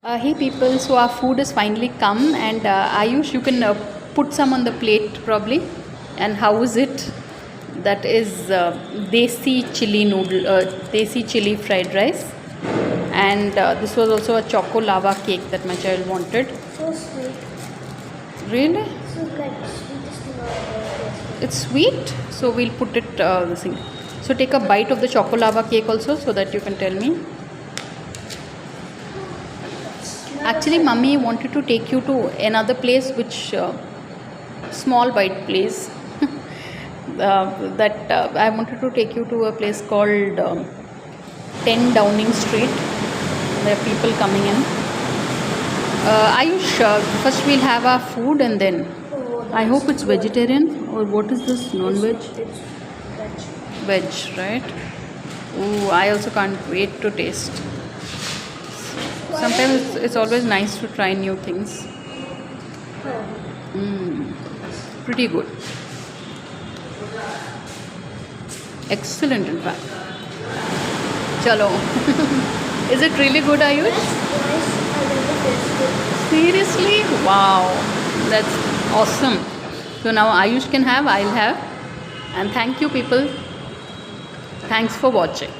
Hey people, so our food has finally come, and Ayush, you can put some on the plate probably. And how is it? That is desi chili noodle, desi chili fried rice, and this was also a choco lava cake that my child wanted. So sweet. Really? So like sweetest thing I've It's sweet, so we'll put it this thing. So take a bite of the choco lava cake also, so that you can tell me. Actually, mummy wanted to take you to another place, which small bite place. That I wanted to take you to a place called 10 Downing Street. There are people coming in. Ayush, first we'll have our food and then. I hope it's vegetarian, or what is this, non-veg? It's Veg, right? Ooh, I also can't wait to taste. Sometimes it's always nice to try new things. Pretty good. Excellent, in fact. Chalo. Is it really good, Ayush? nice. I never tasted. Seriously? Wow. That's awesome. So now Ayush can have, I'll have. And thank you, people. Thanks for watching.